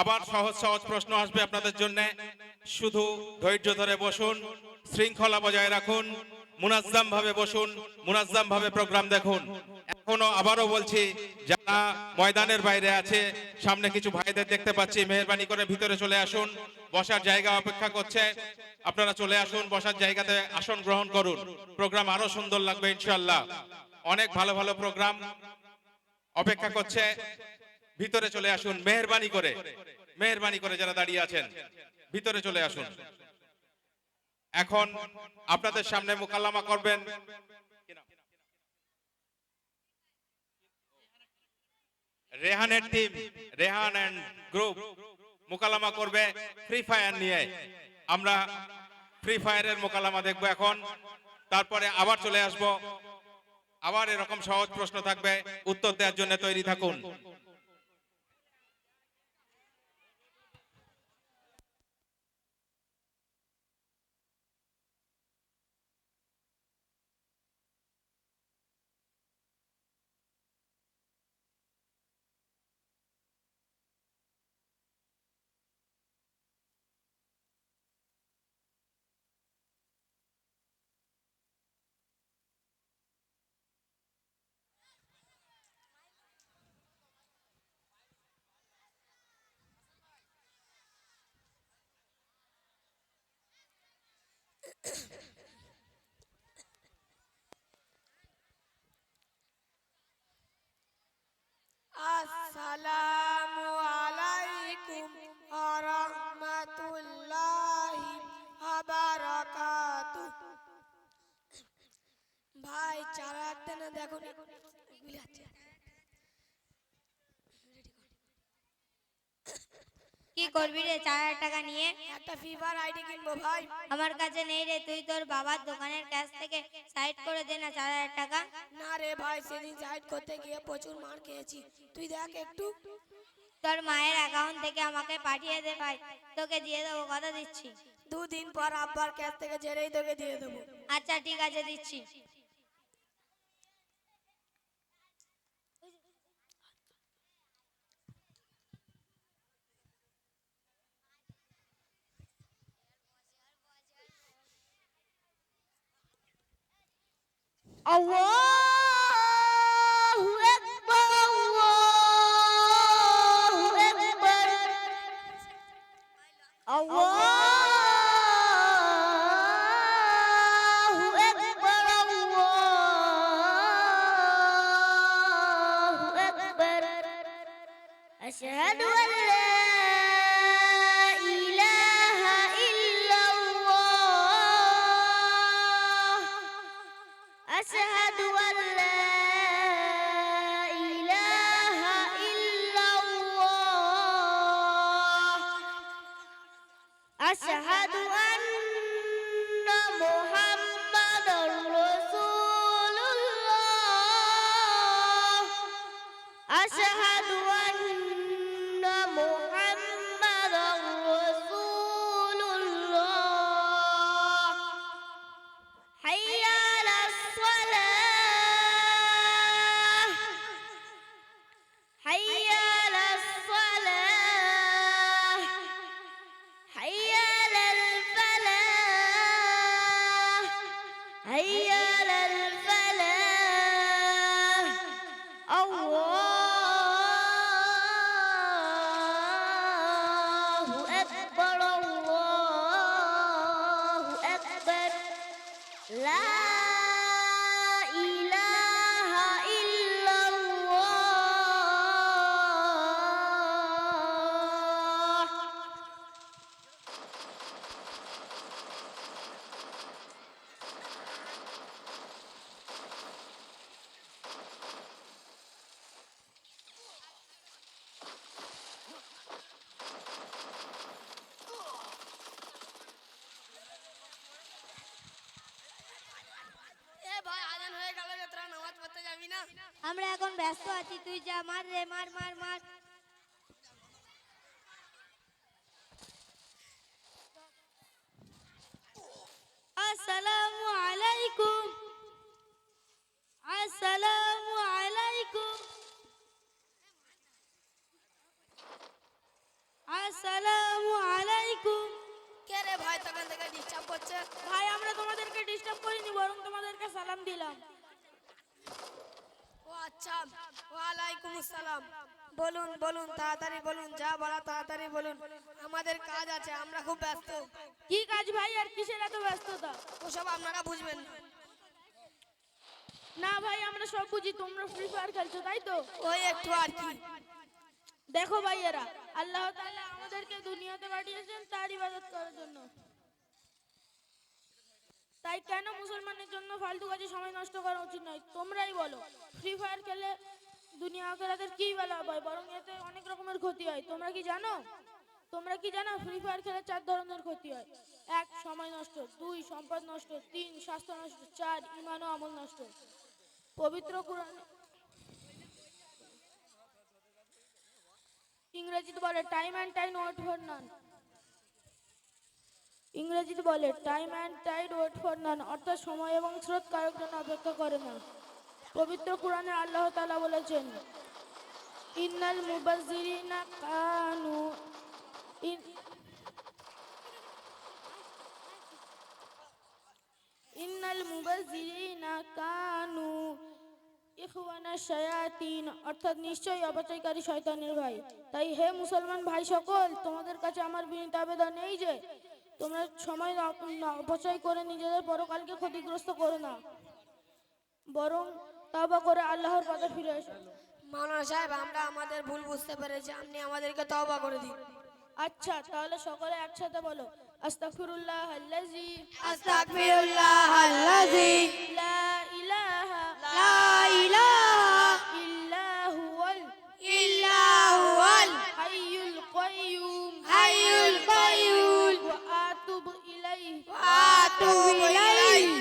আবার সহজ সহজ প্রশ্ন আসবে আপনাদের জন্য। শুধু ধৈর্য ধরে বসুন, শৃঙ্খলা বজায় রাখুন, মুনাজ্জাম ভাবে বসুন, মুনাজ্জাম ভাবে প্রোগ্রাম দেখুন। এখনো আবারও বলছি, যারা ময়দানের বাইরে আছে, সামনে কিছু ভাইদের দেখতে পাচ্ছি, মেহেরবানি করে ভিতরে চলে আসুন। বসার জায়গা অপেক্ষা করছে, আপনারা চলে আসুন, বসার জায়গাতে আসন গ্রহণ করুন। প্রোগ্রাম আরো সুন্দর লাগবে ইনশাআল্লাহ। অনেক ভালো ভালো প্রোগ্রাম অপেক্ষা করছে, ভিতরে চলে আসুন। মেহেরবানি করে যারা দাঁড়িয়ে আছেন ভিতরে চলে আসুন। এখন আপনাদের সামনে মোকাল্লামা করবেন রেহানের টিম, রেহান এন্ড গ্রুপ মোকাল্লামা করবে ফ্রি ফায়ার নিয়ে। আমরা ফ্রি ফায়ারের মোকাল্লামা দেখবো এখন, তারপরে আবার চলে আসব। আবার এরকম সহজ প্রশ্ন থাকবে, উত্তর দেওয়ার জন্য তৈরি থাকুন। আসসালামু আলাইকুম ওয়া রাহমাতুল্লাহি ওয়া বারাকাতুহু। ভাই চারা একটা না দেখো না, কি করবি রে 4000 টাকা নিয়ে? একটা ফিফার আইডি কিনবো ভাই। আমার কাছে নেই রে, তুই তোর বাবার দোকানের কাছ থেকে সাইড করে দে না 4000 টাকা। না রে ভাই, সেদিন সাইড করতে গিয়ে প্রচুর মার খেয়েছি, তুই দেখ একটু। তোর মায়ের অ্যাকাউন্ট থেকে আমাকে পাঠিয়ে দে ভাই, তোকে দিয়ে দেবো, কথা দিচ্ছি। 2 দিন পর আব্বার কাছ থেকে জেরেই তোকে দিয়ে দেবো। আচ্ছা ঠিক আছে, দিচ্ছি। আল্লাহু আকবার, আল্লাহু আকবার, আল্লাহু আকবার, আল্লাহু আকবার। আশহাদু আল লা ইলাহা ইল্লাল্লাহ, আশহাদু আল লা ইলাহা ইল্লাল্লাহ, আশহাদু আন্না মুহাম্মাদুর রাসূলুল্লাহ, আশহাদু আন্না মুহাম্মাদুর রাসূলুল্লাহ। হাইয়া আলাস সালাহ, হাইয়া আলাস সালাহ, হাইয়া আলাল ফালাহ, হাইয়া আলাল ফালাহ। আল্লাহু আকবার, আল্লাহু আকবার। লা ইলাহা ইল্লাল্লাহ। এ ভাই আজান হয়ে গেল যে, তোরা নামাজ পড়তে যাবি না? আমরা এখন ব্যস্ত আছি, তুই যা, মার রে, মার মার মার। আসসালামু আলাইকুম, আসসালামু আলাইকুম। আচ্ছা, ওয়ালাইকুম আসসালাম। বলুন বলুন, তাড়াতাড়ি বলুন, যা বলা তাড়াতাড়ি বলুন, আমাদের কাজ আছে, আমরা খুব ব্যস্ত। কি কাজ ভাই, আর কিসের এত ব্যস্ততা? ওসব আপনারা বুঝবেন না। না ভাই, আমরা সব বুঝি, তোমরা ফ্রি ফায়ার খেলছো তাই তো? ওই একটু আর কি। দেখো ভাইয়েরা, আল্লাহ তাআলা আমাদেরকে দুনিয়াতে পাঠিয়েছেন তার ইবাদত করার জন্য। তাই কেন মুসলমানের জন্য ফালতু কাজে সময় নষ্ট করা উচিত নয়? তোমরাই বলো, ফ্রি ফায়ার খেলে দুনিয়া আখিরাতের কি ভালো হয়? বরং এতে অনেক রকমের ক্ষতি হয়। তোমরা কি জানো? ফ্রি ফায়ার খেলে 4 ধরনের ক্ষতি হয়। 1 সময় নষ্ট, 2 সম্পদ নষ্ট, 3 স্বাস্থ্য নষ্ট, 4 ঈমান ও আমল নষ্ট। পবিত্র কোরআন ইংরেজিতে বলে time and time wait for none. অর্থাৎ সময় এবং স্রোত কারোর জন্য অপেক্ষা করে না। পবিত্র কোরআনে আল্লাহ তাআলা বলেছেন, ইন্নাল মুবাজ্জিরিনা কানু ইখওয়ানা শায়াতিন, অর্থাৎ নিশ্চয়ই অপচয়কারী শয়তানের ভাই। তাই হে মুসলমান ভাই সকল, তোমাদের কাছে আমার বিনীত আবেদন এই যে তোমরা সময় অপচয় করে নিজেদের পরকালকে ক্ষতিগ্রস্ত করো না, বরং তওবা করে আল্লাহর পথে ফিরে এসো। মাওলানা সাহেব, আমরা আমাদের ভুল বুঝতে পেরেছি, আপনি আমাদেরকে তওবা করে দিন। আচ্ছা, তাহলে সকলে একসাথে বলো, আস্তাগফিরুল্লাহ আল্লাযী আস্তাগফিরুল্লাহ আল্লাযী লা ইলাহা লা ইলাহা ইল্লা হুয়াল ইল্লা হুয়াল হাইয়ুল কাইয়্যুম হাইয়ুল কাইয়্যুম ওয়া আতুবু ইলাইহি ওয়া আতুবু ইলাইহি